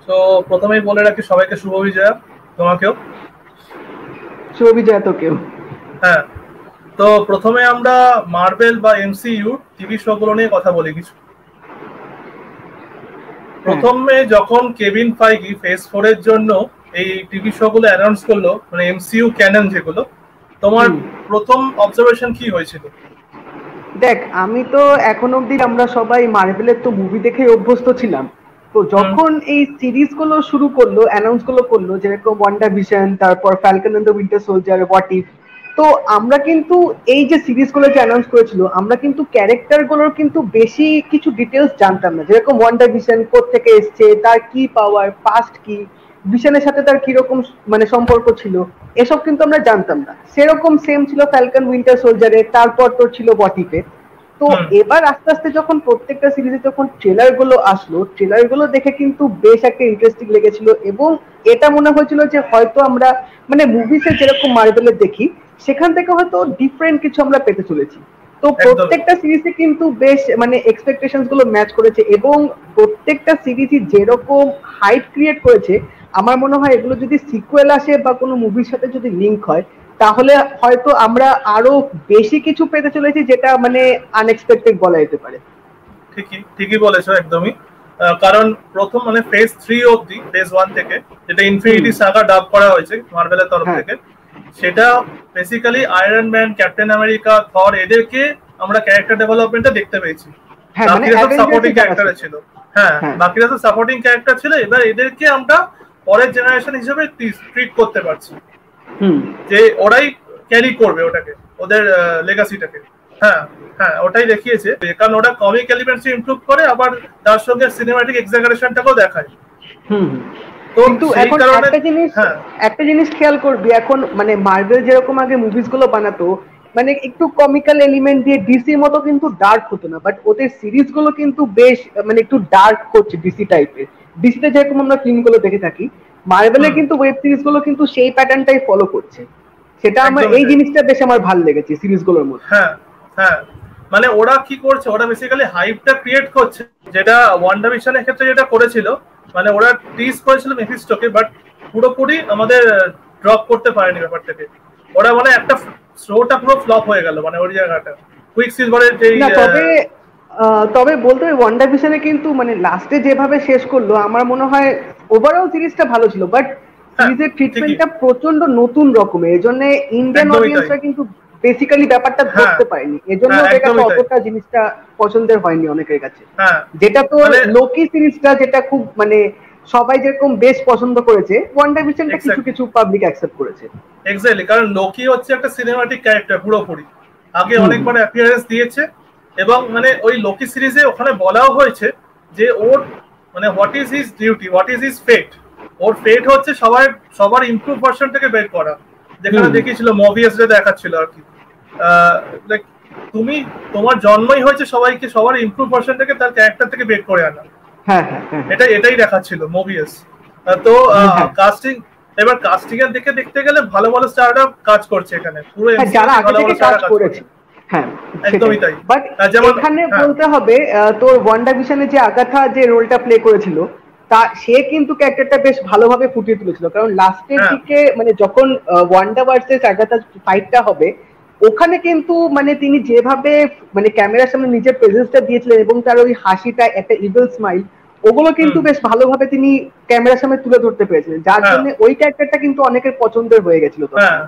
তো প্রথমেই বলে রাখি সবাইকে শুভ বিজয়া, তোমাকেও। শুভ বিজয়া তোকেও। হ্যাঁ, তো প্রথমে আমরা মার্বেল বা এমসিইউ টিভি শো গুলো নিয়ে কথা বলি কিছু। হ্যাঁ। প্রথমে যখন কেভিন ফাইগি ফেজ 4 এর জন্য এই টিভি শো গুলো অ্যানাউন্স করলো, মানে এমসিইউ ক্যানন যেগুলো, তোমার হুম। প্রথম অবজারভেশন কি হয়েছিল? দেখ, আমি তো এখন অব্দি আমরা সবাই মার্ভেলের তো মুভি দেখেই অভ্যস্ত ছিলাম। তো হুম যখন এই সিরিজ গুলো শুরু করলো, অ্যানাউন্স গুলো করলো, যেরকম ওয়ান্ডা ভিশন, তারপর Falcon and the Winter Soldier, what if, তো আমরা কিন্তু এই যে সিরিজ গুলো যে অ্যানাউন্স করেছিল, আমরা কিন্তু ক্যারেক্টার গুলোর কিন্তু বেশি কিছু ডিটেলস জানতাম না। যেরকম ওয়ান্ডা ভিশন কোত্থেকে এসছে, তার কি পাওয়ার, পাস্ট কি, ভিশনের সাথে তার কিরকম মানে সম্পর্ক ছিল, এসব কিন্তু আমরা জানতাম না। সেরকম সেম ছিল ফ্যালকন উইন্টার সোলজারে, তারপর তোর ছিল বটিপে। তো হুম এবার আস্তে আস্তে যখন প্রত্যেকটা সিরিজে যখন ট্রেলার গুলো আসলো, ট্রেলার গুলো দেখে কিন্তু বেশ একটা ইন্টারেস্টিং লেগেছিল, এবং এটা মনে হয়েছিল যে হয়তো আমরা মানে মুভিসে যেরকম মার্বেলের দেখি, সেখান থেকে হয়তো ডিফারেন্ট কিছু আমরা পেতে চলেছি। তো একদমই। প্রত্যেকটা সিরিজে কিন্তু বেশ মানে এক্সপেকটেশনস গুলো ম্যাচ করেছে, এবং প্রত্যেকটা সিরিজই যেরকম হাইপ ক্রিয়েট করেছে, আমার মনে হয় এগুলো যদি সিকুয়েল আসে বা কোনো মুভির সাথে যদি লিংক হয়, তাহলে হয়তো আমরা আরো বেশি কিছু পেতে চলেছি, যেটা মানে আনএক্সপেক্টেড বলা যেতে পারে। ঠিকই ঠিকই বলেছো, একদমই। কারণ প্রথম মানে ফেজ 3 অবধি, ফেজ 1 থেকে যেটা হুম। ইনফিনিটি সাগা ডাব করা হয়েছে মার্ভেলের তরফ হ্যাঁ। থেকে, সেটা basically Iron Man, Captain America, Thor, এদেরকে আমরা ক্যারেক্টার ডেভেলপমেন্টটা দেখতে পেয়েছি। হ্যাঁ, মানে বাকিরা সব সাপোর্টিং অ্যাভেঞ্জার্সে যারা ছিল। ক্যারেক্টারে ছিল। হ্যাঁ, হ্যাঁ। বাকিরা সব সাপোর্টিং ক্যারেক্টার ছিল, এবার এদেরকে আমরা পরের জেনারেশন হিসেবে ট্রিট করতে পারছি, হুম। যে ওরাই ক্যারি করবে ওটাকে, ওদের লেগাসিটাকে। হ্যাঁ, হ্যাঁ, ওটাই দেখিয়েছে, কারণ ওটা কমিক এলিমেন্টস ইমপ্রুভ করে, আবার তার সঙ্গে সিনেমাটিক এক্সাগারেশনটাকেও দেখায়। হুম। হুম। তো কিন্তু সেই এখন কারণে একটা জিনিস, হ্যাঁ, খেয়াল করবি, এখন মানে মার্ভেল যেরকম আগে মুভিস গুলো বানাতো, মানে একটু কমিক্যাল এলিমেন্ট দিয়ে ডিসির মতো কিন্তু ডার্ক হতো না, বাট ওদের সিরিজ গুলো কিন্তু বেশ মানে একটু ডার্ক করছে ডিসি টাইপের। ডিসিতে যেরকম আমরা ফিল্ম গুলো দেখে থাকি, মার্ভেলে হুম, কিন্তু ওয়েব সিরিজ গুলো কিন্তু সেই প্যাটার্নটাই ফলো করছে। সেটা আমার একদমই এই তাই। জিনিসটা বেশ আমার ভালো লেগেছে সিরিজ গুলোর মধ্যে। হ্যাঁ, হ্যাঁ, মানে ওরা কি করছে, ওরা বেসিক্যালি হাইপটা ক্রিয়েট করছে, যেটা ওয়ান্ডা ভিশনের ক্ষেত্রে যেটা করেছিল, মানে ওরা টিজ করেছিল মেফিস্টোকে, বাট পুরোপুরি আমাদের ড্রপ করতে পারেনি ব্যাপারটাকে। ওরা মানে একটা শোটা পুরো ফ্লপ হয়ে গেল, মানে ওই জায়গাটা কুইক সিলভারের যেই না, তবে বলতে হবে ওয়ান্ডা ভিশনে কিন্তু মানে লাস্টে যেভাবে শেষ করলো, আমার মনে হয় ওভারঅল সিরিজটা ভালো ছিল, বাট হ্যাঁ, সিরিজের ঠিকই, ট্রিটমেন্টটা প্রচন্ড নতুন রকমের, এজন্য ইন্ডিয়ান একদমই তাই। অডিয়েন্সরা কিন্তু বেসিক্যালি ব্যাপারটা হ্যাঁ, ধরতে পারেনি, এজন্য হ্যাঁ, ওদের কাছে একদমই তাই। অতটা জিনিসটা পছন্দের হয়নি অনেকের কাছে। হ্যাঁ, যেটা তোর মানে লোকি সিরিজটা, যেটা খুব মানে সবাই যেরকম বেশ পছন্দ করেছে, ওয়ান্ডা ভিশনটা কিছু এক্স্যাক্টলি, কিছু পাবলিক অ্যাকসেপ্ট করেছে। এক্স্যাক্টলি, কারণ লোকি হচ্ছে একটা সিনেমাটিক ক্যারেক্টার পুরোপুরি, আগে হুম। অনেকবার অ্যাপিয়ারেন্স দিয়েছে, এবং মানে ওই লোকি সিরিজে ওখানে বলাও হয়েছে যে ওর মানে what is his duty, what is his fate. ওর ফেট হচ্ছে সবার ইমপ্রুভ ভার্সনটাকে বের করা, যেখানে হুম। দেখিয়েছিল মবিয়াসরে দেখাচ্ছিল আর কি। লাইক তুমি, তোমার জন্মই হয়েছে সবাইকে সবার ইমপ্রুভ ভার্সনটাকে তার ক্যারেক্টার থেকে বের করে আনা। হ্যাঁ, হ্যাঁ, হ্যাঁ, হ্যাঁ। এটাই দেখাচ্ছিল মোবিয়াস। তো হ্যাঁ, কাস্টিং, এবার কাস্টিং এর দিকে দেখতে গেলে ভালো ভালো স্টাররা কাজ করছে এখানে, পুরো হ্যাঁ, এমসিইউ যারা তে আগে ভালো থেকে ভালো কাজ স্টাররা কাজ করেছে। করছে। হ্যাঁ, সেটাই। একদমই তাই। বাট যেমন এখানে হ্যাঁ, বলতে হবে, তোর ওয়ান্ডা ভিশনে যে আগাথা যে রোলটা প্লে করেছিল, তা সে কিন্তু ক্যারেক্টারটা বেশ ভালোভাবে ফুটিয়ে তুলেছিল, কারণ লাস্টের হ্যাঁ, দিকে মানে যখন ওয়ান্ডা ভার্সেস আগাথা ফাইটটা হবে, ওখানে কিন্তু মানে তিনি যেভাবে মানে ক্যামেরার সামনে নিজের প্রেজেন্সটা দিয়েছিলেন, এবং তার ওই হাসিটা, একটা ইভিল স্মাইল, ওগুলো কিন্তু হুম, বেশ ভালোভাবে তিনি ক্যামেরার সামনে তুলে ধরতে পেরেছিলেন, যার হ্যাঁ, জন্য ওই ক্যারেক্টারটা কিন্তু অনেকের পছন্দের হয়ে গেছিল তখন। হ্যাঁ,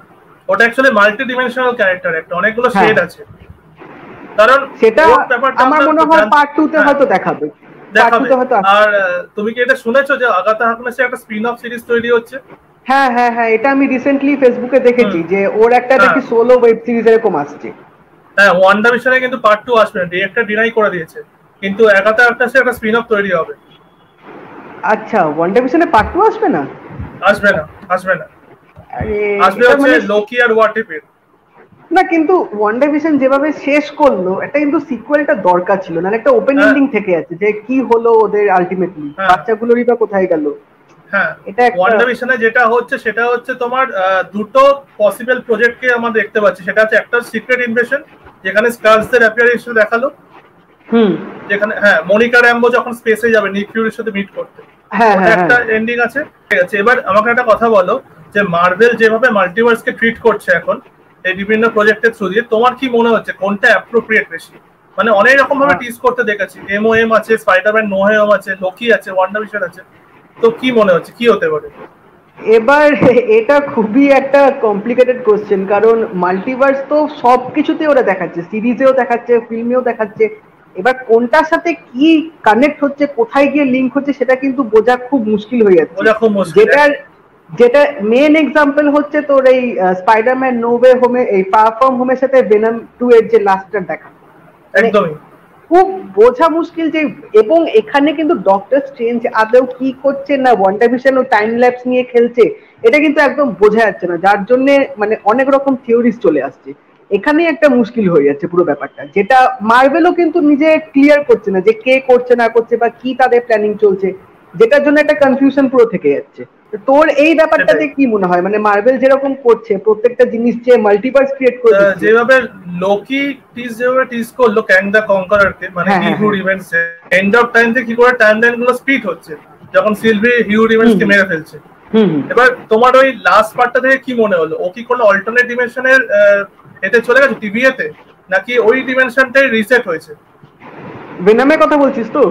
ওটা অ্যাকচুয়ালি মাল্টি ডিমেনশনাল ক্যারেক্টার, একটা অনেকগুলো হ্যাঁ, শেড আছে, কারণ সেটা ওর ব্যাপারটা আমার আমরা মনে হয় পার্ট টু তে হ্যাঁ, হয়তো দেখাবে। পার্ট টু দেখাবে। তে হয়তো আসবে। আর তুমি কি এটা শুনেছো যে আগাথা হারকনেসের একটা স্পিন অফ সিরিজ তৈরি হচ্ছে? হ্যাঁ, হ্যাঁ, হ্যাঁ, এটা আমি রিসেন্টলি ফেসবুকে দেখেছি হুম, যে ওর একটা হ্যাঁ, নাকি সোলো ওয়েব সিরিজ এরকম আসছে। হ্যাঁ, ওয়ান্ডা ভিশনে কিন্তু পার্ট 2 আসবে না, ডিরেক্টর ডিনাই করে দিয়েছে, কিন্তু আগাথা হারকনেসের একটা স্পিন অফ তৈরি হবে। আচ্ছা, ওয়ান্ডা ভিশনে পার্ট টু আসবে না? আসবে না, আসবে না, আরে, আসবে এটা হচ্ছে মানে লোকি আর হোয়াট ইফ এর। না, কিন্তু ওয়ান্ডা ভিশন যেভাবে শেষ করলো, এটা কিন্তু সিকুয়েলটা দরকার ছিল, না একটা ওপেন হ্যাঁ, এন্ডিং থেকে আছে যে কি হলো ওদের আলটিমেটলি, হ্যাঁ, বাচ্চাগুলোরই বা কোথায় গেল। হ্যাঁ, এটা একটা। ওয়ান্ডা ভিশনে যেটা হচ্ছে সেটা হচ্ছে তোমার দুটো পসিবল প্রজেক্টকে আমরা দেখতে পাচ্ছি, সেটা হচ্ছে একটা সিক্রেট ইনভেশন, যেখানে স্কার্সদের অ্যাপিয়ারেন্স দেখালো, যেখানে হ্যাঁ মনিকা র্যাম্বো যখন স্পেসে যাবে নিক ফিউরির সাথে মিট করতে, একটা এন্ডিং আছে। ঠিক আছে, এবার আমাকে একটা কথা বলো যে মার্ভেল যেভাবে মাল্টিভার্সকে ট্রিট করছে এখন এই বিভিন্ন প্রজেক্টের থ্রু দিয়ে, তোমার কি মনে হচ্ছে কোনটা অ্যাপ্রোপ্রিয়েট বেশি? মানে অনেক রকম ভাবে টিজ করতে দেখেছি, এমওএম আছে, স্পাইডারম্যান নো হোম আছে, লোকি আছে, ওয়ান্ডাভিশন আছে, তো কি মনে হচ্ছে কি হতে পারে? এবার এটা খুবই একটা কমপ্লিকেটেড কোশ্চেন, কারণ মাল্টিভার্স তো সবকিছুতে ওরা দেখাচ্ছে, সিরিজেও দেখাচ্ছে, ফিল্মেও দেখাচ্ছে। এবার কোনটার সাথে কি কানেক্ট হচ্ছে, কোথায় গিয়ে লিঙ্ক হচ্ছে, সেটা কিন্তু বোঝা খুব মুশকিল হয়ে যাচ্ছে। যেটা মেন এক্সাম্পল হচ্ছে তোর এই স্পাইডারম্যান নো ওয়ে হোমে, এই ফার ফ্রম হোমের সাথে ভেনম 2 এর যে লাস্টটা দেখা, একদমই খুব বোঝা মুশকিল যে। এবং এখানে কিন্তু ডক্টর স্ট্রেঞ্জ আদৌ কি করছে না ওয়ান্ডাভিশন ও টাইম ল্যাপস নিয়ে খেলছে, এটা কিন্তু একদম বোঝা যাচ্ছে না, যার জন্য মানে অনেক রকম থিওরিজ চলে আসছে। এখানেই একটা মুশকিল হয়ে যাচ্ছে পুরো ব্যাপারটা, যেটা মার্ভেলও কিন্তু নিজে ক্লিয়ার করছে না যে কে করছে না করছে বা কি তাদের প্ল্যানিং চলছে, যেটার জন্য একটা কনফিউশন পুরো থেকে যাচ্ছে। তোর এই ব্যাপারটাতে কি মনে হয়, মানে মার্ভেল যেরকম করছে প্রত্যেকটা জিনিস যে মাল্টিভার্স ক্রিয়েট করছে, যেভাবে লোকি যেভাবে টিজ করলো ক্যাং দ্য কনকারারকে, মানে হিউড ইভেন্টস এন্ড অফ টাইম তে কি করে টাইমলাইন গুলো স্প্লিট হচ্ছে যখন সিলভি হিউড ইভেন্টস কে মেরে ফেলছে। এবার তোমার ওই লাস্ট পার্টটা থেকে কি মনে হলো, ও কি কোনো অল্টারনেট ডিমেনশনের এতে চলে গেছে টিভিএতে, নাকি ওই ডিমেনশনটাই রিসেট হয়েছে? ভেনমের কথা বলছিস তো?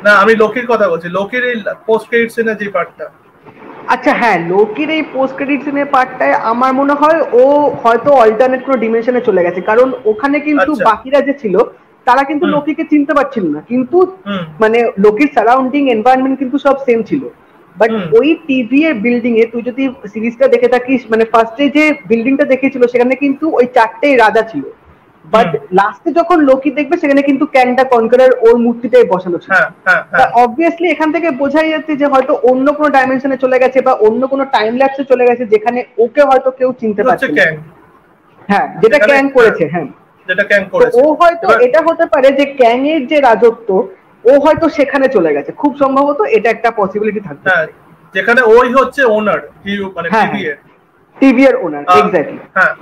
না, আমি লোকির কথা বলছি, লোকির এই পোস্ট ক্রেডিট সিনের যে পার্টটা। আচ্ছা হ্যাঁ, লোকির এই পোস্ট ক্রেডিট সিনের পার্টটায় আমার মনে হয় ও হয়তো অল্টারনেট কোনো ডিমেনশনে চলে গেছে, কারণ ওখানে কিন্তু বাকিরা যে ছিল তারা কিন্তু লোকিকে চিনতে পারছিল না, কিন্তু মানে লোকির সারাউন্ডিং এনভায়রনমেন্ট কিন্তু সব সেম ছিল। বাট ওই টিভি এর বিল্ডিং এ তুই যদি সিরিজটা দেখে থাকিস, মানে ফার্স্টে যে বিল্ডিংটা দেখিয়েছিল সেখানে কিন্তু ওই 4টেই রাজা ছিল, বাট লাস্টে যখন লোকি দেখবে সেখানে কিন্তু ক্যাং দ্য কনকারার ওর মূর্তিটাই বসানো ছিল। অবভিয়াসলি এখান থেকে বোঝাই যাচ্ছে যে হয়তো অন্য কোনো ডাইমেনশনে চলে গেছে বা অন্য কোনো টাইম ল্যাপসে চলে গেছে, যেখানে ওকে হয়তো কেউ চিনতে পারছে না। হ্যাঁ, যেটা ক্যাং করেছে। হ্যাঁ, যেটা ক্যাং করেছে। ও হয়তো এটা হতে পারে যে ক্যাং এর যে রাজত্ব ও হয়তো সেখানে চলে গেছে, খুব সম্ভবত এটা একটা পসিবিলিটি থাকবে। হ্যাঁ, যেখানে ওই হচ্ছে ওনার, মানে টিভি এর ওনার। এক্স্যাক্টলি। হ্যাঁ,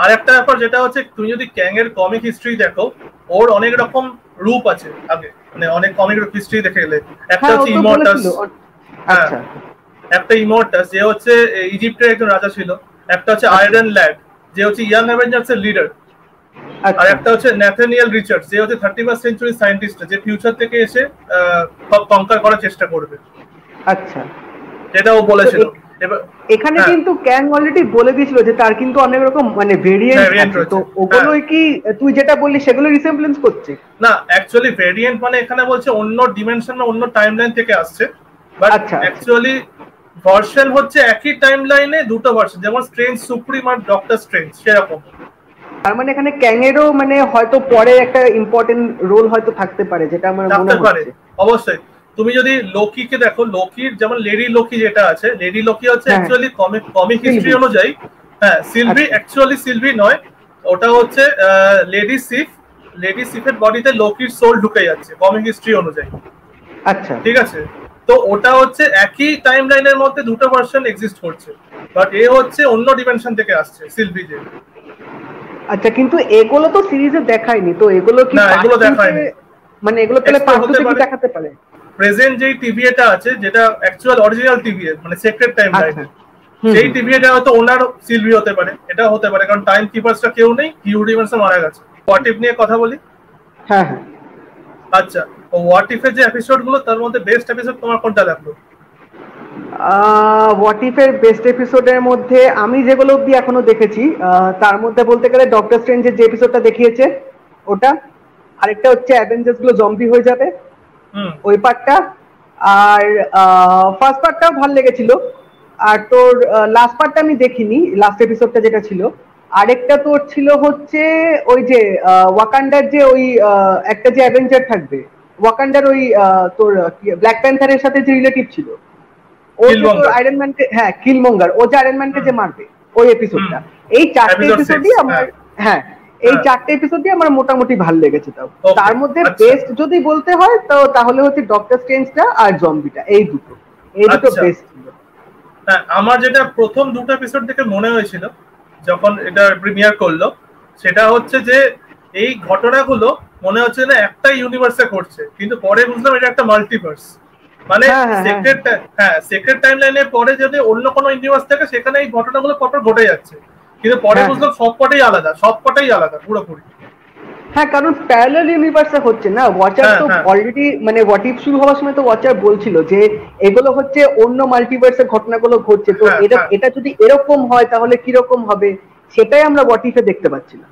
আর একটা ব্যাপার যেটা হচ্ছে, তুমি যদি ক্যাং এর কমিক হিস্ট্রি দেখো, ওর অনেক রকম রূপ আছে আগে, মানে অনেক কমিক হিস্ট্রি দেখে গেলে একটা হচ্ছে ইমর্টাস। আচ্ছা, একটা ইমর্টাস যে হচ্ছে ইজিপ্টের একজন রাজা ছিল, একটা হচ্ছে আয়রন ল্যাড যে হচ্ছে ইয়াং অ্যাভেঞ্জার্স এর লিডার, আর একটা হচ্ছে ন্যাথানিয়েল রিচার্ডস যে হচ্ছে 31st সেঞ্চুরি সায়েন্টিস্ট, যে ফিউচার থেকে এসে সব কনকার করার চেষ্টা করবে। আচ্ছা, যেটা ও বলেছিল। এখানে কিন্তু ক্যাং অলরেডি বলে দিয়েছিল যে তার কিন্তু অনেক রকম মানে ভেরিয়েন্ট আছে, তো ওগুলো কি তুই যেটা বললি সেগুলো রিসেম্বলেন্স করছে? না, অ্যাকচুয়ালি ভেরিয়েন্ট মানে এখানে বলছে অন্য ডিমেনশন বা অন্য টাইমলাইন থেকে আসছে, বাট অ্যাকচুয়ালি ভার্সন হচ্ছে একই টাইমলাইনে দুটো ভার্সন, যেমন স্ট্রেঞ্জ সুপ্রিম আর ডক্টর স্ট্রেঞ্জ সেরকম। তার মানে এখানে ক্যাং এরও মানে হয়তো পরে একটা ইম্পর্টেন্ট রোল হয়তো থাকতে পারে, যেটা আমার মনে হচ্ছে। অবশ্যই তুমি যদি লোকিকে দেখো, লোকির যেমন লেডি লোকি যেটা আছে, লেডি লোকি হচ্ছে অ্যাকচুয়ালি কমিক হিস্ট্রি অনুযায়ী, হ্যাঁ সিলভি অ্যাকচুয়ালি সিলভি নয়, ওটা হচ্ছে লেডি সিফ। লেডি সিফের বডিতে লোকির সোল ঢুকে যাচ্ছে কমিক হিস্ট্রি অনুযায়ী। আচ্ছা, ঠিক আছে, তো ওটা হচ্ছে একই টাইমলাইনের মধ্যে দুটো ভার্সন এক্সিস্ট করছে, বাট এ হচ্ছে অন্য ডিমেনশন থেকে আসছে সিলভি যে। আচ্ছা, কিন্তু এগুলো তো সিরিজে দেখায়নি, তো এগুলো কি? না, এগুলো দেখায়নি, মানে এগুলো তাহলে পার্টে কি দেখাতে পারে? প্রেজেন্ট যেই টিভিএটা আছে, যেটা অ্যাকচুয়াল অরিজিনাল টিভিএ মানে সেক্রেট টাইমলাইন, সেই টিভিএটা হয়তো ওনার সিলভি হতে পারে, এটা হতে পারে, কারণ টাইম কিপারসটা কেউ নেই, হিউড ইভেন্টস মারা গেছে। হোয়াট ইফ নিয়ে কথা বলি। হ্যাঁ হ্যাঁ, আচ্ছা, হোয়াট ইফের যে এপিসোড গুলো তার মধ্যে বেস্ট এপিসোড তোমার কোনটা লাগলো? হোয়াট ইফ এর বেস্ট এপিসোডের মধ্যে আমি যেগুলো অব্দি এখনো দেখেছি, তার মধ্যে বলতে গেলে ডক্টর স্ট্রেঞ্জের যে এপিসোডটা দেখিয়েছে ওটা, আরেকটা হচ্ছে অ্যাভেঞ্জার্স গুলো জম্বি হয়ে যাবে ওই পার্টটা, আর ফার্স্ট পার্টটাও ভালো লেগেছিল। আর তোর লাস্ট পার্টটা আমি দেখিনি, লাস্ট এপিসোডটা যেটা ছিল। আরেকটা তোর ছিল হচ্ছে ওই যে ওয়াকান্ডার যে ওই একটা যে অ্যাভেঞ্জার থাকবে, ওয়াকান্ডার ওই তোর ব্ল্যাক প্যান্থারের সাথে যে রিলেটিভ ছিল, ও যে আয়রন ম্যানকে, হ্যাঁ কিলমঙ্গার, ও যে আয়রন ম্যানকে যে মারবে, ওই এপিসোডটা। এই 4টে এপিসোডই আমার, হ্যাঁ এই 4টে এপিসোডই আমার মোটামুটি ভালো লেগেছে। তাও তার মধ্যে বেস্ট যদি বলতে হয় তো তাহলে হচ্ছে ডক্টর স্ট্রেঞ্জটা আর জম্বিটা, এই দুটো বেস্ট ছিল। হ্যাঁ, আমার যেটা প্রথম দুটো এপিসোড থেকে মনে হয়েছিল যখন এটা প্রিমিয়ার করলো, সেটা হচ্ছে যে এই ঘটনাগুলো মনে হচ্ছে না একটা ইউনিভার্সে করছে, কিন্তু পরে বুঝলাম এটা একটা মাল্টিভার্স। মানে সেক্রেট টাইমলাইনে পরে যদি অন্য কোনো ইউনিভার্স থাকে সেখানে এই ঘটনাগুলো পরপর ঘটে যাচ্ছে, কিন্তু পরে বুঝলাম সবকটাই আলাদা পুরোপুরি। হ্যাঁ, কারণ প্যারালাল ইউনিভার্সে হচ্ছে না। ওয়াচার তো অলরেডি মানে হোয়াট ইফ শুরু হওয়ার সময় তো ওয়াচার বলছিল যে এগুলো হচ্ছে অন্য মাল্টিভার্সে ঘটনাগুলো ঘটছে, তো এটা যদি এরকম হয় তাহলে কিরকম হবে, সেটাই আমরা হোয়াট ইফে দেখতে পাচ্ছি না।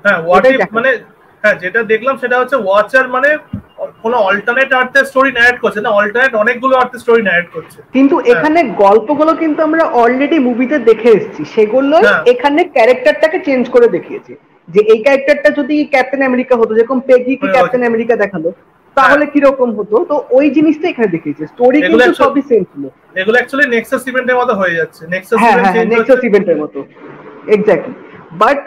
হ্যাঁ, হোয়াট ইফ মানে যেটা দেখলাম সেটা হচ্ছে ওয়াচার মানে কোনো অল্টারনেট আর্থের স্টোরি ন্যারেট করছে না, অল্টারনেট অনেকগুলো আর্থের স্টোরি ন্যারেট করছে। কিন্তু এখানে গল্পগুলো কিন্তু আমরা অলরেডি মুভিতে দেখে এসেছি, সেগুলো এখানে ক্যারেক্টারটাকে চেঞ্জ করে দেখিয়েছে। যে এই ক্যারেক্টারটা যদি ক্যাপ্টেন আমেরিকা হতো, যেরকম পেগিকে ক্যাপ্টেন আমেরিকা দেখালো, তাহলে কিরকম হতো, তো ওই জিনিসটা এখানে দেখিয়েছে। স্টোরি কিন্তু সবই সেম ছিল। এগুলো অ্যাকচুয়ালি নেক্সাস ইভেন্টের মতো হয়ে যাচ্ছে। নেক্সাস ইভেন্টের মতো এক্স্যাক্টলি। বাট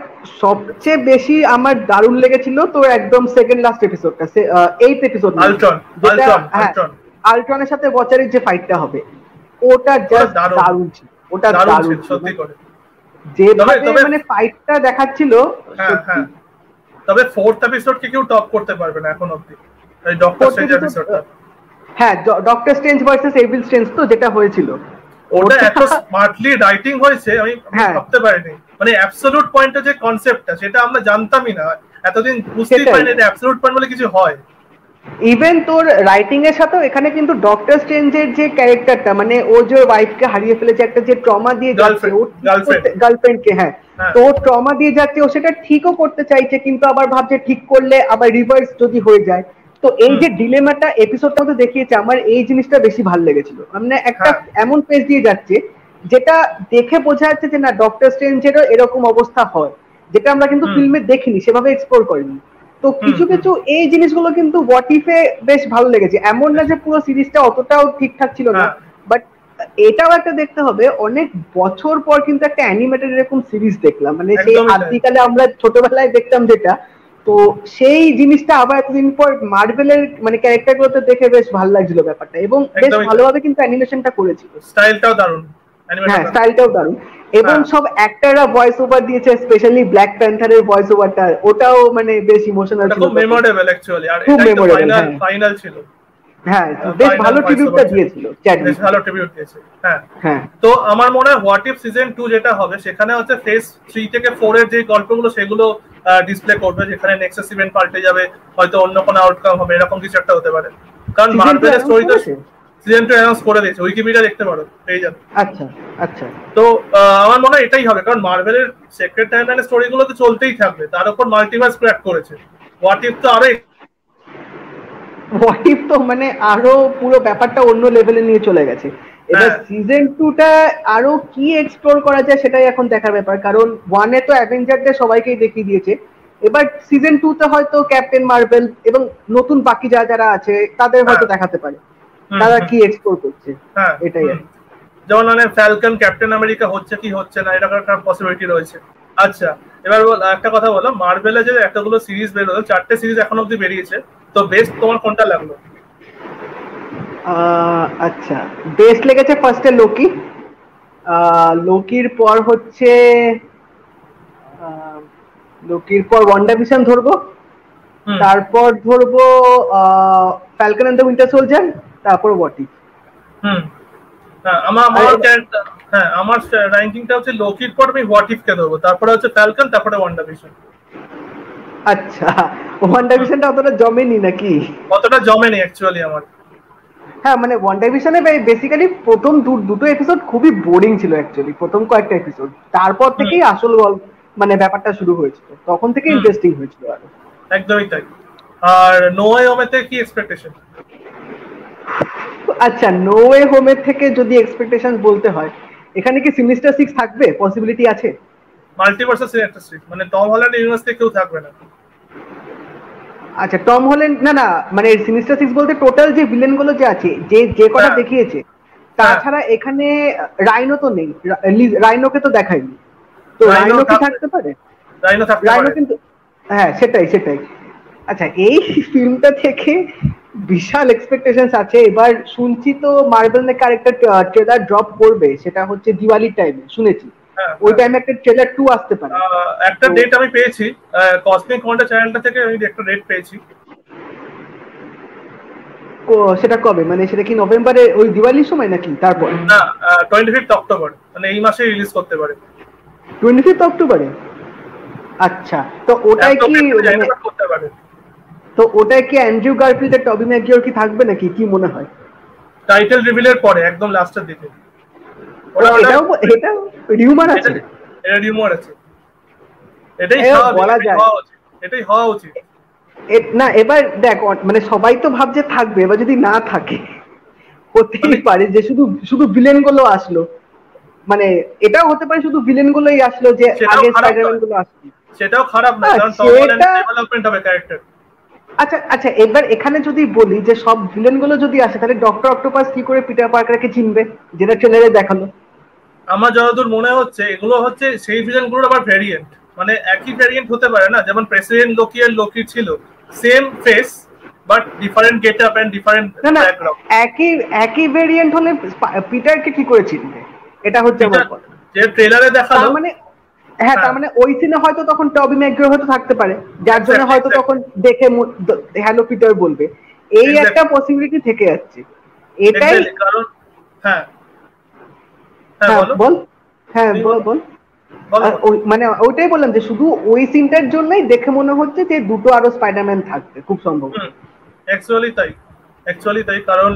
সবচেয়ে বেশি আমার দারুণ লেগেছিল তো একদম সেকেন্ড লাস্ট এপিসোডটা, 8th এপিসোড, আল্ট্রনের সাথে ওয়াচারের যে ফাইটটা হবে, ওটা জাস্ট দারুণ ছিল। ওটা দারুণ সত্যি করে, যেভাবে মানে ফাইটটা দেখাচ্ছিল। তবে 4th এপিসোডকে কেউ টপ করতে পারবে না এখন অবধি, এই ডক্টর স্ট্রেঞ্জ এপিসোডটা। হ্যাঁ, Doctor Strange versus evil Strange তো যেটা হয়েছিল, ওটা এত স্মার্টলি রাইটিং হয়েছে আমি ভাবতে পারিনি। মানে অ্যাবসলিউট পয়েন্টের যে কনসেপ্টটা সেটা আমরা জানতামই না, এতদিন বুঝতেই পারিনি যে অ্যাবসলিউট পয়েন্ট বলে কিছু হয়। ইভেন তোর রাইটিং এর সাথেও এখানে কিন্তু ডক্টর স্ট্রেঞ্জের যে ক্যারেক্টারটা, মানে ও যে ওয়াইফকে হারিয়ে ফেলেছে, একটা যে ট্রমা দিয়ে যাচ্ছে, গার্লফ্রেন্ডকে, হ্যাঁ, তো ট্রমা দিয়ে যাচ্ছে, ও সেটা ঠিকও করতে চাইছে, কিন্তু আবার ভাবছে ঠিক করলে আবার রিভার্স যদি হয়ে যায়। তো এই যে ডিলেমাটা এপিসোডটার মধ্যে দেখিয়েছে, আমার এই জিনিসটা বেশি ভালো লেগেছিল। মানে একটা এমন পেজ দিয়ে যাচ্ছে যেটা দেখে বোঝা যাচ্ছে যে না, ডক্টর স্ট্রেঞ্জেরও এরকম অবস্থা হয়, যেটা আমরা কিন্তু ফিল্মে দেখিনি, সেভাবে এক্সপ্লোর করিনি। তো কিছু কিছু এই জিনিসগুলো কিন্তু হোয়াট ইফে বেশ ভালো লেগেছে। এমন না যে পুরো সিরিজটা অতটাও ঠিকঠাক ছিল না, বাট এটাও একটা দেখতে হবে, অনেক বছর পর কিন্তু একটা অ্যানিমেটেড এরকম সিরিজ দেখলাম। মানে সেই আদিকালে আমরা ছোটবেলায় দেখতাম যেটা, তো সেই জিনিসটা আবার এতদিন পর মার্ভেলের মানে ক্যারেক্টার গুলোতে দেখে বেশ ভালো লাগছিল ব্যাপারটা, এবং বেশ ভালোভাবে কিন্তু অ্যানিমেশনটা করেছিল। স্টাইলটাও দারুণ, হ্যাঁ স্টাইলটাও দারুণ, এবং সব অ্যাক্টররা ভয়েস ওভার দিয়েছে, স্পেশালি ব্ল্যাক প্যান্থারের ভয়েস ওভারটা, ওটাও মানে বেশ ইমোশনাল ছিল, খুব মেমোরেবল অ্যাকচুয়ালি। আর এটা ফাইনাল ছিল। হ্যাঁ, বেশ ভালো ট্রিবিউটটা দিয়েছিল, বেশ ভালো ট্রিবিউট দিয়েছে। হ্যাঁ, তো আমার মনে হয় হোয়াট ইফ সিজন 2 যেটা হবে সেখানে হচ্ছে ফেজ 3 থেকে 4 এর যে গল্পগুলো সেগুলো ডিসপ্লে করবে, যেখানে নেক্সাস ইভেন্ট পাল্টে যাবে, হয়তো অন্য কোনো আউটকাম হবে, এরকম কিছু একটা হতে পারে। কারণ মার্ভেলের স্টোরি তো সিজন 2 অ্যানাউন্স করে দিয়েছে, উইকিপিডিয়া দেখতে পারো, পেয়ে যাবে। আচ্ছা আচ্ছা, তো আমার মনে হয় এটাই হবে, কারণ মার্ভেলের সেক্রেট টাইমলাইনের স্টোরিগুলো তো চলতেই থাকবে, তার উপর মাল্টিভার্স ক্র্যাক করেছে। হোয়াট ইফ তো মানে আরো পুরো ব্যাপারটা অন্য লেভেলে নিয়ে চলে গেছে। এবার সিজন 2টা আরো কি এক্সপ্লোর করা যায় সেটাই এখন দেখার ব্যাপার, কারণ 1 এ তো অ্যাভেঞ্জারদের সবাইকেই দেখিয়ে দিয়েছে। এবার সিজন 2তে হয়তো ক্যাপ্টেন মার্ভেল এবং নতুন বাকি যারা আছে তাদের হয়তো দেখাতে পারে তারা কি এক্সপ্লোর করছে। এটাই যেমন মানে ফ্যালকন ক্যাপ্টেন আমেরিকা হচ্ছে কি হচ্ছে না, এটা একটা পসিবিলিটি রয়েছে। আচ্ছা, এবার একটা কথা বলো, মার্ভেলে যে এতগুলো সিরিজ বেরোলো, 4টে সিরিজ এখন অবধি বেরিয়েছে, তো বেস্ট তোমার কোনটা লাগলো? আচ্ছা, বেস্ট লেগেছে ফার্স্টে লোকি, লোকির পর হচ্ছে লোকির পর ওয়ান্ডাভিশন ধরবো, তারপর ধরবো Falcon and the Winter Soldier, তারপর হোয়াট ইফ। আমার র্যাঙ্কিংটা হচ্ছে লোকির পর আমি হোয়াট ইফ কে ধরবো, তারপরে হচ্ছে ফ্যালকন, তারপরে ওয়ান্ডাভিশন। আচ্ছা, ওয়ান্ডাভিশনটা অতটা জমেনি নাকি? অতটা জমেনি অ্যাকচুয়ালি আমার। হ্যাঁ, মানে ওয়ান্ডাভিশনে বেসিক্যালি প্রথম দুটো এপিসোড খুবই বোরিং ছিল অ্যাকচুয়ালি, প্রথম কয়েকটা এপিসোড। তারপর থেকেই আসল মানে ব্যাপারটা শুরু হয়েছিল, তখন থেকে ইন্টারেস্টিং হয়েছিল আরো। একদমই তাই। আর নো ওয়ে হোমেতে কি এক্সপেকটেশন? আচ্ছা, নো ওয়ে হোমের থেকে যদি এক্সপেকটেশন বলতে হয়, এখানে কি সিনিস্টার 6 থাকবে? পসিবিলিটি আছে। মাল্টিভার্সাল সিনিস্টার 6 মানে টম হল্যান্ড ইউনিভার্সে কেউ থাকবে না। আচ্ছা, টম হল্যান্ড না, মানে সিনিস্টার 6 বলতে টোটাল যে ভিলেন গুলো যে আছে, যে কটা দেখিয়েছে, তাছাড়া এখানে রাইনো তো নেই, রাইনোকে তো দেখায়নি, তো রাইনো কি থাকতে পারে? রাইনো কিন্তু, হ্যাঁ সেটাই। আচ্ছা, এই ফিল্মটা থেকে বিশাল এক্সপেকটেশনস আছে। এবার শুনছি তো মার্ভেল নাকি আরেকটা ট্রেলার ড্রপ করবে, সেটা হচ্ছে দিওয়ালির টাইমে শুনেছি। ওই টাইমে একটা ট্রেলার 2 আসতে পারে। একটা ডেট আমি পেয়েছি কসমিক ওয়ান্ডার চ্যানেলটা থেকে, আমি একটা ডেট পেয়েছি। সেটা কবে, মানে সেটা কি নভেম্বরে ওই দিওয়ালির সময় নাকি তারপর? না 25 অক্টোবর, মানে এই মাসে রিলিজ করতে পারে। 25 অক্টোবরে? আচ্ছা, তো ওটাই কি করতে পারে? তো ওটাই কি অ্যান্ড্রু গারফিল্ড আর টবি ম্যাকগিওর কি থাকবে নাকি, কি মনে হয়? টাইটেল রিভিলের পরে একদম লাস্টের দিকে। এটা রিউমার আছে, এটা রিউমার আছে, এটাই বলা যায়, এটাই হওয়া উচিত না। এবার দেখ, মানে সবাই তো ভাবছে থাকবে, এবার যদি না থাকে হতেই পারে যে শুধু শুধু ভিলেন গুলো আসলো, মানে এটাও হতে পারে শুধু ভিলেন গুলোই আসলো, যে আগে স্পাইডারম্যান গুলো আসলো, সেটাও খারাপ না, কারণ টম হল্যান্ডের ডেভেলপমেন্ট হবে ক্যারেক্টার। আচ্ছা আচ্ছা, এবার এখানে যদি বলি যে সব ভিলেন গুলো যদি আসে, তাহলে ডক্টর অক্টোপাস কি করে পিটার পার্কারকে চিনবে, যেটা ট্রেলারে দেখালো? আমার যতদূর মনে হচ্ছে এগুলো হচ্ছে সেই ভিলেন গুলোর আবার ভ্যারিয়েন্ট, মানে একই ভ্যারিয়েন্ট হতে পারে না, যেমন প্রেসিডেন্ট লোকি আর লোকি ছিল same face but different getup and different background. একই ভ্যারিয়েন্ট হলে পিটারকে কি করে চিনবে, এটা হচ্ছে আমার কথা। যে ট্রেলারে দেখালো, তার মানে হ্যাঁ, তার মানে ওই সিনে হয়তো তখন টবি ম্যাকগিওর হয়তো থাকতে পারে, যার জন্য হয়তো তখন দেখে হ্যালো পিটার বলবে, এই একটা পসিবিলিটি থেকে যাচ্ছে। এটাই কারণ হ্যাঁ বল, হ্যাঁ বল। মানে ওইটাই বললাম যে শুধু ওই সিনটার জন্যই দেখে মনে হচ্ছে যে দুটো আরো স্পাইডারম্যান থাকবে খুব সম্ভব। অ্যাকচুয়ালি তাই, কারণ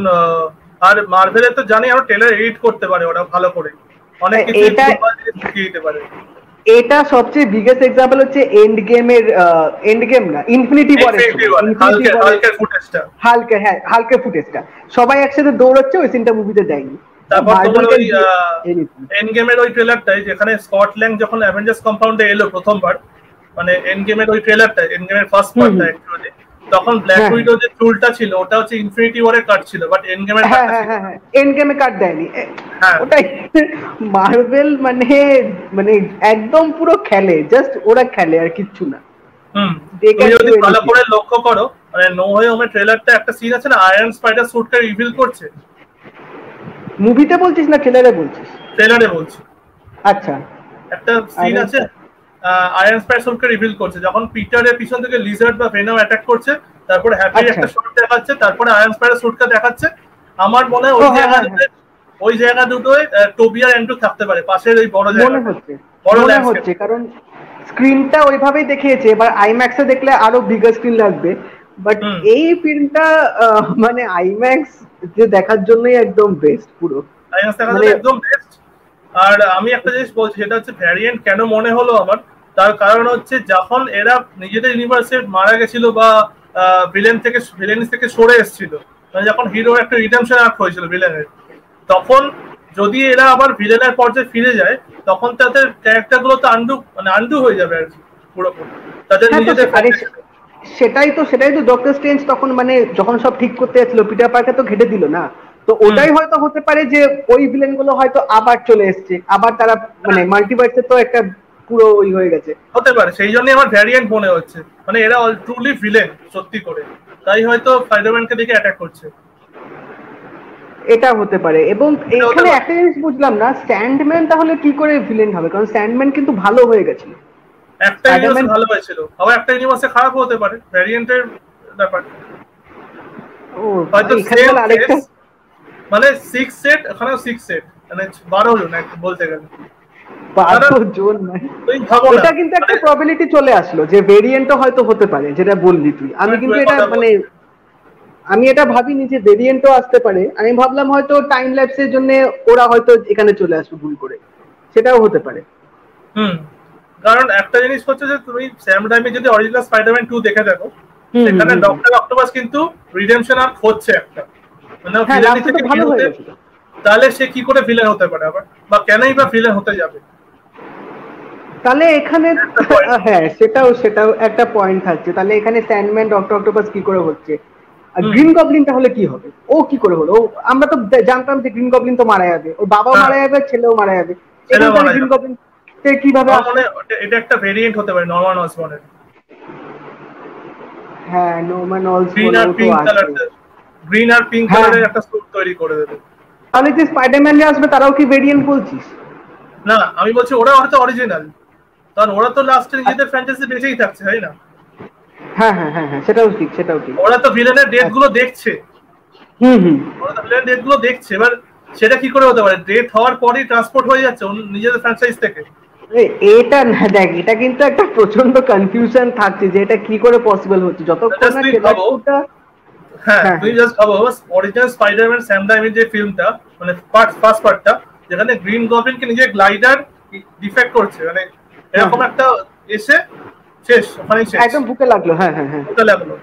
আর মার্ভেলে তো জানি আমরা ট্রেলার এডিট করতে পারে ওরা ভালো করে, অনেক কিছু দেখিয়ে দিতে পারে। এটা সবচেয়ে বিগেস্ট এক্সাম্পল হচ্ছে এন্ড গেম না, ইনফিনিটি ওয়ারের হাল্কের ফুটেজটা সবাই একসাথে দৌড়াচ্ছে, ওই সিনটা মুভিতে দেয়নি। তারপর তোমার ওই এন্ড গেমের ওই ট্রেলারটাই, যেখানে স্কট ল্যাং যখন অ্যাভেঞ্জার্স কম্পাউন্ডে এলো প্রথমবার, মানে এন্ড গেমের ওই ট্রেলারটা, এন্ড গেমের ফার্স্ট পার্টটা অ্যাকচুয়ালি, তখন ব্ল্যাক উইডো যে চুলটা ছিল ওটা হচ্ছে ইনফিনিটি ওয়ারের কাট ছিল, বাট এন্ড গেমের এন্ড গেমে কাট দেয়নি। ওটাই মার্ভেল, মানে একদম পুরো খেলে, জাস্ট ওরা খেলে আর কিচ্ছু না। তুমি যদি ভালো করে লক্ষ্য করো, মানে নো ওয়ে হোমের ট্রেলারটা একটা সিন আছে না, আয়রন স্পাইডার স্যুটটা রিভিল করছে। মুভিতে বলছিস না ট্রেলারে বলছিস? ট্রেলারে বলছি। আচ্ছা, একটা সিন আছে আয়রন স্পাইডার স্যুটকে রিভিল করছে, যখন পিটারের পিছন থেকে লিজার্ড বা ভেনম অ্যাটাক করছে, তারপরে হ্যাপির একটা শট দেখাচ্ছে, তারপরে আয়রন স্পাইডার স্যুটকে দেখাচ্ছে। আমার মনে হয় ওই জায়গা দুটোয় টোবি আর অ্যান্ড্রু থাকতে পারে, পাশের ওই বড় জায়গা মনে হচ্ছে, কারণ স্ক্রিনটা ওইভাবেই দেখিয়েছে। এবার আইম্যাক্সে দেখলে আরো বিগার স্ক্রিন লাগবে, বাট এই ফিল্মটা মানে আইম্যাক্স যে দেখার জন্যই একদম বেস্ট, পুরো আইম্যাক্স দেখার জন্য একদম বেস্ট। আর আমি একটা জিনিস বলছি, সেটা হচ্ছে ভ্যারিয়েন্ট কেন মনে হলো আমার, তার কারণ হচ্ছে যখন এরা নিজেদের ইউনিভার্সে মারা গেছিল বা ভিলেন থেকে সরে এসেছিল, মানে যখন হিরোর একটা রিডেমশন আর্ক হয়েছিল ভিলেনের, তখন যদি এরা আবার ভিলেনের পর্যায়ে ফিরে যায়, তখন তাদের ক্যারেক্টারগুলো তো আন্ডু হয়ে যাবে আর কি পুরোপুরি তাদের নিজেদের। সেটাই তো ডক্টর স্ট্রেঞ্জ তখন মানে যখন সব ঠিক করতে যাচ্ছিল, পিটার পার্কার তো ঘেটে দিল না, তো ওটাই হয়তো হতে পারে যে ওই ভিলেন গুলো হয়তো আবার চলে এসছে, আবার তারা মানে মাল্টিভার্সে তো একটা পুরো ওই হয়ে গেছে, হতে পারে। সেই জন্যই আমার ভ্যারিয়েন্ট মনে হচ্ছে, মানে এরা ট্রুলি ভিলেন সত্যি করে, তাই হয়তো স্পাইডারম্যানকে দেখে অ্যাটাক করছে, এটা হতে পারে। এবং এখানে একটা জিনিস বুঝলাম না, স্ট্যান্ডম্যান তাহলে কি করে ভিলেন হবে, কারণ স্ট্যান্ডম্যান কিন্তু ভালো হয়ে গেছিল, একটা ইউনিভার্সে ভালো হয়েছিল, আবার একটা ইউনিভার্সে খারাপ হতে পারে, ভ্যারিয়েন্টের ব্যাপার। ও হয়তো আরেকটা মানে 6 সেট, এখানেও 6 সেট, মানে 12 জন বলতে গেলে 12 জন নয়। এটা কিন্তু একটা প্রবাবিলিটি চলে আসলো যে ভেরিয়েন্টও হয়তো হতে পারে, যেটা বললি তুই। আমি কিন্তু এটা মানে আমি এটা ভাবিনি যে ভেরিয়েন্টও আসতে পারে, আমি ভাবলাম হয়তো টাইম ল্যাপসের জন্য ওরা হয়তো এখানে চলে আসবে ভুল করে, সেটাও হতে পারে। কারণ একটা জিনিস হচ্ছে যে তুমি স্যাম রাইমি যদি অরিজিনাল স্পাইডারম্যান 2 দেখে দেখো, সেখানে ডক্টর অক্টোপাস কিন্তু রিডেমশন আর্ক হচ্ছে একটা, মানে ভিলেন থেকে ভালো হয়ে গেছে, তাহলে সে কি করে ভিলেন হতে পারে আবার, বা কেনই বা ভিলেন হতে যাবে? তাহলে এখানে হ্যাঁ, সেটাও একটা পয়েন্ট থাকছে। তাহলে এখানে স্যান্ডম্যান ডক্টর অক্টোপাস কি করে হচ্ছে, আর গ্রিন গবলিন তাহলে কি হবে, ও কি করে হলো? আমরা তো জানতাম যে গ্রিন গবলিন তো মারা যাবে, ওর বাবাও মারা যাবে, ছেলেও মারা যাবে, গ্রিন গবলিন কিভাবে আসলে? এটা একটা ভেরিয়েন্ট হতে পারে নরমান অসবর্নের। হ্যাঁ, নরমান অসবর্ন গ্রিন আর পিঙ্ক কালারের একটা স্যুট তৈরি করে দেবে। তাহলে যে স্পাইডারম্যান আসবে তারাও কি ভেরিয়েন্ট বলছিস? না আমি বলছি ওরা হয়তো অরিজিনাল, কারণ ওরা তো লাস্টে নিজেদের ফ্র্যাঞ্চাইজি বেঁচেই থাকছে, তাই না? হ্যাঁ হ্যাঁ হ্যাঁ হ্যাঁ, সেটাও ঠিক, সেটাও ঠিক। ওরা তো ভিলেনের ডেথ গুলো দেখছে, হুম। ওরা তো ভিলেনের ডেথ গুলো দেখছে। এবার সেটা কি করে হতে পারে ডেথ হওয়ার পরেই ট্রান্সপোর্ট হয়ে যাচ্ছে নিজেদের ফ্র্যাঞ্চাইজ থেকে? এটা না, দেখ এটা কিন্তু একটা প্রচন্ড কনফিউশন থাকছে যে এটা কি করে পসিবল হচ্ছে যতক্ষণ না ট্রেলারটা। হ্যাঁ তুই জাস্ট ভাবো অরিজিনাল স্পাইডারম্যান স্যাম রাইমির যে ফিল্মটা, মানে ফার্স্ট পার্টটা, যেখানে গ্রিন গবলিনকে নিজে গ্লাইডার ডিফেক্ট করছে, মানে এরকম একটা এসে শেষ, ওখানেই শেষ, একদম বুকে লাগলো। হ্যাঁ হ্যাঁ হ্যাঁ, বুকে লাগলো।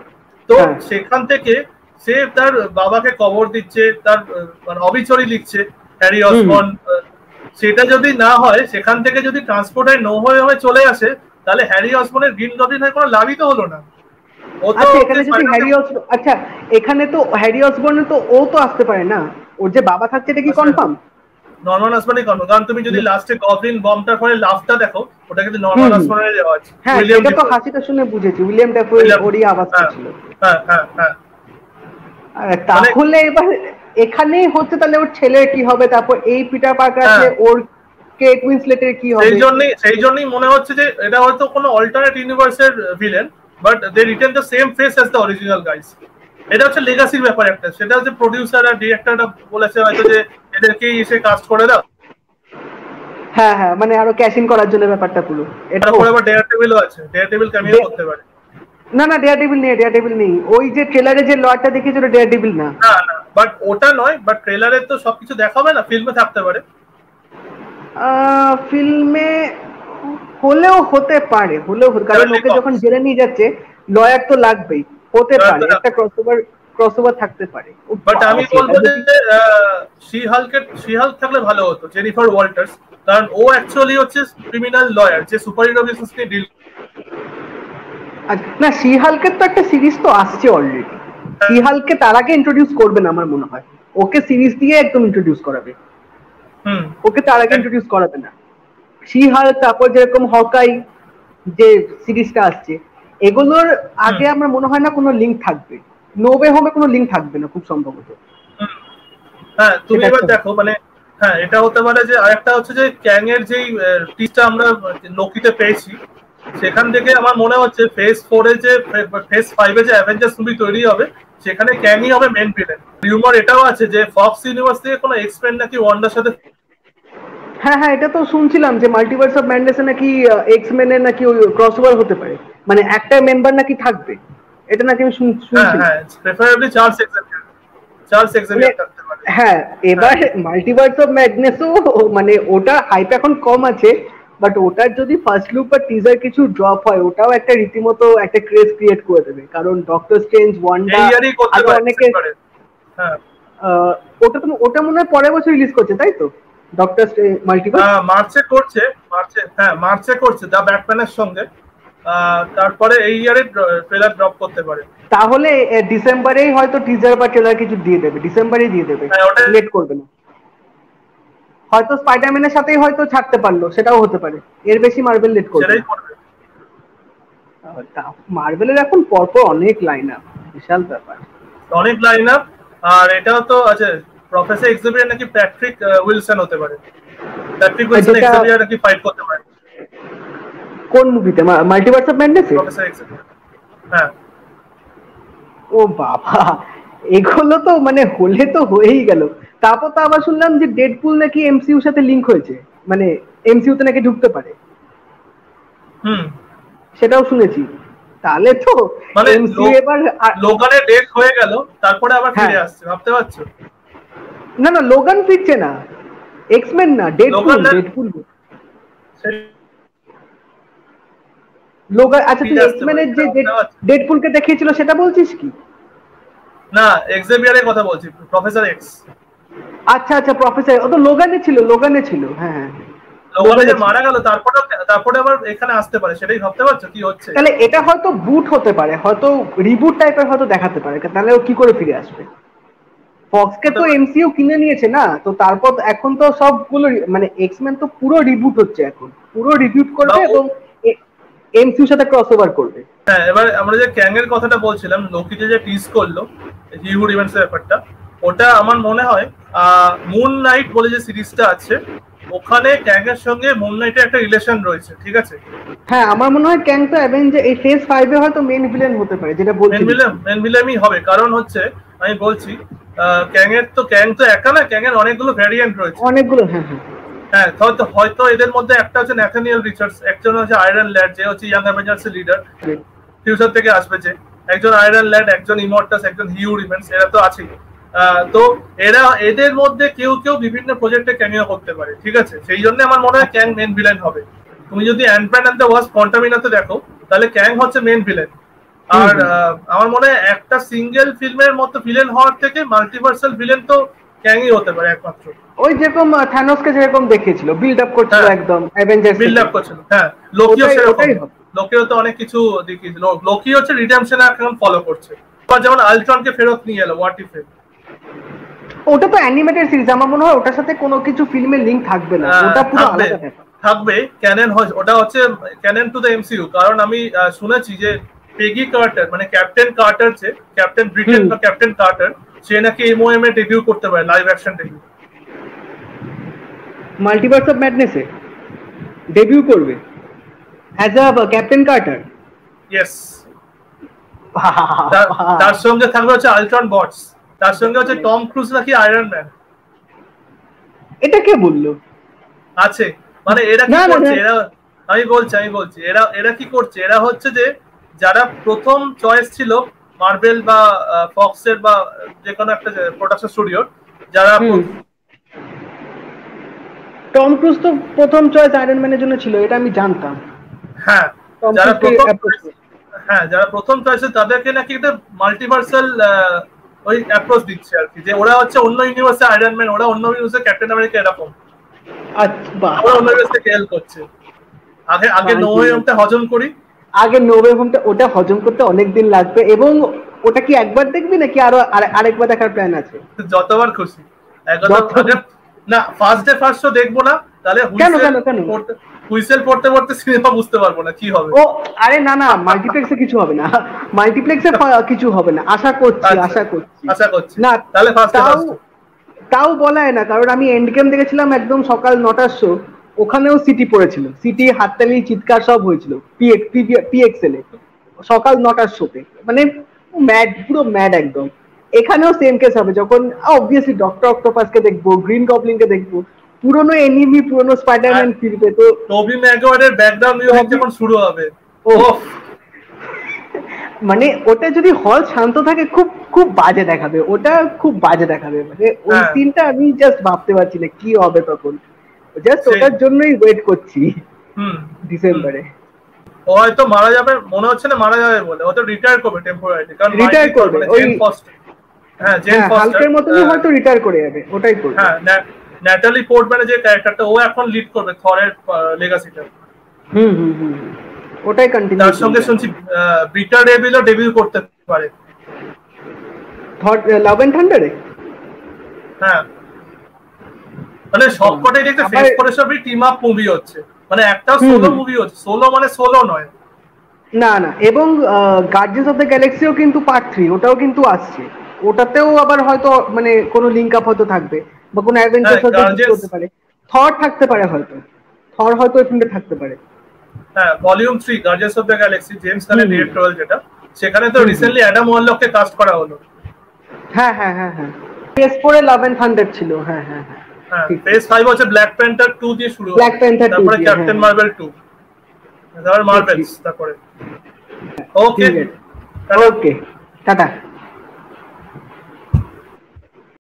তো সেখান থেকে সে তার বাবাকে কবর দিচ্ছে, তার মানে অবিচরি লিখছে হ্যারি অসবর্ন। সেটা যদি না হয়, সেখান থেকে যদি ট্রান্সপোর্টার নো হয়ে চলে আসে, তাহলে হ্যারি অসবর্নের গ্রিন গবলিন হয়ে কোনো লাভই তো হলো না। আচ্ছা এখানে যদি হ্যারি অসবর্ন, আচ্ছা এখানে তো হ্যারি অসবর্ন তো ও তো আসতে পারে না, ওর যে বাবা থাকছে এটা কি কনফার্ম? নরমান আসমানই কনফার্ম, কারণ তুমি যদি লাস্টে গবলিন বমটার পরে লাস্টটা দেখো, ওটা কিন্তু নরমান আসমানের দেওয়া আছে। হ্যাঁ এটা তো হাসিটা শুনে বুঝেছি, উইলিয়াম ডেফোর ওরই আওয়াজ ছিল। হ্যাঁ হ্যাঁ হ্যাঁ। তাহলে এবার এখানেই হচ্ছে তাহলে ওর ছেলের কি হবে, তারপর এই পিটার পার্কার আছে ওর কেট উইন্সলেটের কি হবে? সেই জন্যই মনে হচ্ছে যে এটা হয়তো কোনো অল্টারনেট ইউনিভার্সের villain, but they retain the same face as the original guys. এটা হচ্ছে লেগাসির ব্যাপার একটা, সেটা হচ্ছে প্রোডিউসার আর ডিরেক্টররা বলেছে হয়তো যে এদেরকেই এসে কাস্ট করে দাও। হ্যাঁ হ্যাঁ, মানে আরো ক্যাশ ইন করার জন্য ব্যাপারটা পুরো। এটা পরে আবার ডেয়ারডেভিলও আছে, ডেয়ারডেভিল ক্যামিও করতে পারে। না না ডেয়ারডেভিল নেই, ওই যে ট্রেলারে যে লয়ারটা দেখিয়েছিল ডেয়ারডেভিল না। না না, বাট ওটা নয়, বাট ট্রেলারে তো সবকিছু দেখাবে না, ফিল্মে থাকতে পারে। ফিল্মে হলেও হতে পারে, কারণ ওকে যখন জেলে নিয়ে যাচ্ছে লয়ার তো লাগবেই, হতে পারে একটা ক্রসওভার থাকতে পারে। বাট আমি বলবো যে শি হাল্ক থাকলে ভালো হতো, জেনিফার ওয়াল্টার্স, কারণ ও অ্যাকচুয়ালি হচ্ছে ক্রিমিনাল লয়ার যে সুপারহিরো বিজনেস নিয়ে ডিল। না শি হাল্কের তো একটা সিরিজ তো আসছে অলরেডি, শি হাল্ককে তার আগে ইন্ট্রোডিউস করবে না আমার মনে হয়, ওকে সিরিজ দিয়ে একদম ইন্ট্রোডিউস করাবে। ওকে তার আগে ইন্ট্রোডিউস করাবে না। শি হাল্ক, তারপর যেরকম হকাই যে সিরিজটা আসছে, এগুলোর আগে আমার মনে হয় না কোনো লিঙ্ক থাকবে, নো ওয়ে হোমে কোনো লিঙ্ক থাকবে না খুব সম্ভবত। হ্যাঁ তুমি এবার দেখো, মানে হ্যাঁ এটা হতে পারে যে আরেকটা হচ্ছে যে ক্যাং এর যেই টিজটা আমরা লোকিতে পেয়েছি, সেখান থেকে আমার মনে হচ্ছে ফেজ 4 এ যে ফেজ 5 এ যে অ্যাভেঞ্জার্স মুভি তৈরি হবে, সেখানে ক্যাংই হবে মেইন ভিলেন। রিউমার এটাও আছে যে ফক্স ইউনিভার্স থেকে কোনো এক্সপেন্ড নাকি ওয়ান্ডার সাথে। হ্যাঁ হ্যাঁ, এটা তো শুনছিলাম যে মাল্টিভার্স অফ ম্যাডনেসে নাকি এক্স-মেন এর নাকি ক্রসওভার হতে পারে, মানে একটা মেম্বার নাকি থাকবে, এটা নাকি আমি শুনছি। হ্যাঁ প্রেফারেবলি চার্লস এক্সাভিয়ার থাকতে পারে। হ্যাঁ এবার মাল্টিভার্স অফ ম্যাডনেসও মানে ওটা হাইপ এখন কম আছে, বাট ওটার যদি ফার্স্ট লুক বা টিজার কিছু ড্রপ হয়, ওটাও একটা রীতিমতো একটা ক্রেজ ক্রিয়েট করে দেবে, কারণ ডক্টর স্ট্রেঞ্জ, ওয়ান্ডা আর অনেকে। হ্যাঁ ওটা মনে হয় পরের বছর রিলিজ করছে তাই তো, ডক্টর মাল্টিভার্স? মার্চে করছে দা ব্যাটম্যানের সঙ্গে, তারপরে এই ইয়ারে ট্রেলার ড্রপ করতে পারে। তাহলে ডিসেম্বরেই হয়তো টিজার বা ট্রেলার কিছু দিয়ে দেবে, ডিসেম্বরেই দিয়ে দেবে, লেট করবে না। হয়তো স্পাইডারম্যানের সাথেই হয়তো ছাড়তে পারলো, সেটাও হতে পারে, এর বেশি মার্ভেল লেট করবে। মার্ভেলের এখন পরপর অনেক লাইন আপ, বিশাল ব্যাপার, অনেক লাইন আপ। আর এটাও তো আছে প্রফেসর এক্সেভিয়ার নাকি প্যাট্রিক উইলসন হতে পারে, প্যাট্রিক উইলসন এক্সেভিয়ার নাকি ফাইট করতে পারে। কোন মুভিতে? মাল্টিভার্স অফ ম্যাডনেসে প্রফেসর এক্সেভিয়ার? হ্যাঁ। ও বাবা, এগুলো তো মানে হলে তো হয়েই গেল। তারপর তো আবার শুনলাম যে ডেডপুল নাকি এমসিইউর সাথে লিংক হয়েছে, মানে এমসিইউতে নাকি ঢুকতে পারে। সেটাও শুনেছি। তাহলে তো মানে এমসিইউ এবার লোগানের ডেট হয়ে গেল, তারপরে আবার ফিরে আসছে, ভাবতে পারছো? না না, লোগান ফিরছে না, এক্সমেন না, ডেডপুল। লোগান, আচ্ছা তুই এক্সমেনের যে ডেডপুলকে দেখিয়েছিল সেটা বলছিস কি? না, এক্সেভিয়ারের কথা বলছি, প্রফেসর এক্স। আচ্ছা আচ্ছা, প্রফেসর, ও তো লোগানে ছিল। হ্যাঁ লোগানে যে মারা গেল, তারপরে আবার এখানে আসতে পারে, সেটাই ভাবতে পারছো কি হচ্ছে? তাহলে এটা হয়তো বুট হতে পারে, হয়তো রিবুট টাইপের হয়তো দেখাতে পারে, তাহলে ও কি করে ফিরে আসবে? ফক্সকে তো এমসিইউ কিনে নিয়েছে না, তো তারপর এখন তো সবগুলো মানে এক্সমেন তো পুরো রিবুট হচ্ছে, এখন পুরো রিবুট করবে এবং এমসিইউর সাথে ক্রসওভার করবে। হ্যাঁ, এবার আমরা যে ক্যাং এর কথাটা বলছিলাম, লোকিতে যে টিজ করলো হিউড ইভেন্টস এর ব্যাপারটা, ওটা আমার মনে হয় মুন নাইট বলে যে সিরিজটা আছে, ওখানে ক্যাং এর সঙ্গে মুন নাইটের একটা রিলেশন রয়েছে, ঠিক আছে? হ্যাঁ আমার মনে হয় ক্যাং তো অ্যাভেঞ্জার এই ফেজ 5 এ হয়তো মেইন ভিলেন হতে পারে, যেটা বলছি মেন ভিলেনই হবে। কারণ হচ্ছে আমি বলছি ক্যাং তো একা না, ক্যাং এর অনেকগুলো ভ্যারিয়েন্ট রয়েছে, অনেকগুলো। হ্যাঁ হ্যাঁ হ্যাঁ, হয়তো এদের মধ্যে একটা হচ্ছে ন্যাথানিয়েল রিচার্ডস, একজন হচ্ছে আয়রন ল্যাড যে হচ্ছে ইয়াং অ্যাভেঞ্জার্স এর লিডার, ফিউচার থেকে আসবে যে, একজন আয়রন ল্যাড, একজন ইমর্টাস, একজন হিউ রিমেন্স, এরা তো আছেই। তো এদের মধ্যে কেউ কেউ বিভিন্ন প্রজেক্টে ক্যামিও করতে পারে, ঠিক আছে? সেই জন্য আমার মনে হয় ক্যাং মেন ভিলেন হবে। তুমি যদি অ্যান্টম্যান এন্ড দ্য ওয়াসপ কোয়ান্টামিনাতে দেখো, তাহলে ক্যাং হচ্ছে মেন ভিলেন। আর আমার মনে হয় একটা সিঙ্গেল ফিল্মের মতো ভিলেন হওয়ার থেকে মাল্টিভার্সাল ভিলেন তো ক্যাংই হতে পারে একমাত্র। ওই যেরকম থ্যানোসকে যেরকম দেখিয়েছিল, বিল্ড আপ করছিল, একদম অ্যাভেঞ্জার্স বিল্ড আপ করছিল। হ্যাঁ, লোকিও সেরকম, লোকিও তো অনেক কিছু দেখিয়েছিল। লোকি হচ্ছে রিডেম্পশন এখন ফলো করছে, যেমন আলট্রনকে ফেরত নিয়ে এলো হোয়াট ইফে। ওটা তো অ্যানিমেটেড সিরিজ, আমার মনে হয় ওটার সাথে কোনো কিছু ফিল্মের লিংক থাকবে না, ওটা পুরো আলাদা ব্যাপার থাকবে। ক্যানন ওটা হচ্ছে ক্যানন টু দ্য এমসিইউ। কারণ আমি শুনেছি যে পেগি কার্টার, মানে ক্যাপ্টেন কার্টার, যে ক্যাপ্টেন ব্রিটেন বা ক্যাপ্টেন কার্টার, সে নাকি এমওএম এ ডেবিউ করতে পারে, live action debut. Multiverse of ম্যাডনেসে ডেবিউ করবে as a Captain Carter. Yes, তার সঙ্গে থাকবে হচ্ছে আলট্রন বটস, তার সঙ্গে হচ্ছে টম ক্রুজ নাকি আয়রন ম্যান। এটা কে বললো? আছে, মানে এরা কি করছে, এরা আমি বলছি এরা কি করছে, এরা হচ্ছে যে যারা প্রথম চয়েস ছিল মার্বেল বা ফক্সের বা যে কোনো একটা প্রোডাকশন স্টুডিওর, যারা টম ক্রুজ তো প্রথম চয়েস আয়রন ম্যানের জন্য ছিল, এটা আমি জানতাম। হ্যাঁ, যারা প্রথম চয়েস তাদেরকে নাকি একটা মাল্টিভার্সাল ওই অ্যাপ্রোচ দিচ্ছে আর কি, যে ওরা হচ্ছে অন্য ইউনিভার্সে আয়রন ম্যান, ওরা অন্য ইউনিভার্সে ক্যাপ্টেন আমেরিকা, এরকম। আচ্ছা, ওরা অন্য ইউনিভার্সে হেল্প করছে। আগে নো ওয়ে হোমটা হজম করি, আগে নো ওয়ে হোমটা, ওটা হজম করতে অনেক দিন লাগবে। এবং ওটা কি একবার দেখবি নাকি আরো আরেকবার দেখার প্ল্যান আছে? যতবার খুশি। না, ফার্স্ট ডে ফার্স্ট শো দেখবো না, তাহলে হুইসেল পড়তে পড়তে সিনেমা বুঝতে পারবো না কি হবে। ও আরে না না, মাল্টিপ্লেক্সে কিছু হবে না, মাল্টিপ্লেক্সে কিছু হবে না, আশা করছি না। তাহলে ফার্স্ট ডে ফার্স্ট তাও বলা হয় না, কারণ আমি এন্ড গেম দেখেছিলাম একদম সকাল 9টার শো, ওখানেও সিটি পড়েছিল, সিটি হাততালি চিৎকার সব হয়েছিল পিএক্সএল এ সকাল 9টার শোতে, মানে ম্যাড, পুরো ম্যাড একদম। এখানেও সেম কেস হবে, যখন অবভিয়াসলি ডক্টর অক্টোপাসকে দেখবো, গ্রিন গবলিনকে দেখবো, পুরনো এনিমি, পুরনো স্পাইডারম্যান ফিরবে। তো টবি ম্যাগুয়ারের ব্যাকগ্রাউন্ড মিউজিক যখন শুরু হবে, মানে ওটা যদি হল শান্ত থাকে খুব খুব বাজে দেখাবে, ওটা খুব বাজে দেখাবে। মানে ওই সিনটা আমি জাস্ট ভাবতে পারছি না কি হবে তখন, জাস্ট ওটার জন্যই ওয়েট করছি ডিসেম্বরে। ও হয়তো মারা যাবে, মনে হচ্ছে না মারা যাবে বলে, ও তো রিটায়ার করবে টেম্পোরারিলি, কারণ রিটায়ার করবে ওই জেন ফস্টার হাল্কের মতনই হয়তো রিটায়ার করে যাবে, ওটাই করবে। হ্যাঁ, ন্যাটালি পোর্টম্যানের যে ক্যারেক্টারটা, ও এখন লিড করবে থরের লেগাসিটা। ওটাই কন্টিনিউ। তার সঙ্গে শুনছি বিটার রেভিলও ডেবিউ করতে পারে থর লাভ এন্ড থান্ডারে। হ্যাঁ, মানে সবকটাই দেখতে ফেস করে সবই টিম আপ মুভি হচ্ছে, মানে একটা সোলো মুভি হচ্ছে, সোলো মানে সোলো নয়। না না, এবং গার্ডিয়ান্স অফ দ্য গ্যালাক্সিও কিন্তু পার্ট 3, ওটাও কিন্তু আসছে, ওটাতেও আবার হয়তো মানে কোনো লিংক আপ হয়তো থাকবে, বা কোনো অ্যাডভেঞ্চার হতে পারে, থর থাকতে পারে, থর হয়তো এখানে থাকতে পারে। হ্যাঁ, volume 3 guardians of the Galaxy, James গানের ডিরেক্টর যেটা, সেখানে তো রিসেন্টলি অ্যাডাম ওয়ারলককে কাস্ট করা হলো। হ্যাঁ হ্যাঁ হ্যাঁ হ্যাঁ, ফেজ 4 এ লাভ এন্ড থান্ডার ছিল। হ্যাঁ হ্যাঁ হ্যাঁ, ফেজ 5 হচ্ছে ব্ল্যাক প্যান্থার 2 দিয়ে শুরু, ব্ল্যাক প্যান্থার 2, তারপরে ক্যাপ্টেন মার্ভেল 2, তারপর মার্ভেলস, তারপরে ওকে টাটা।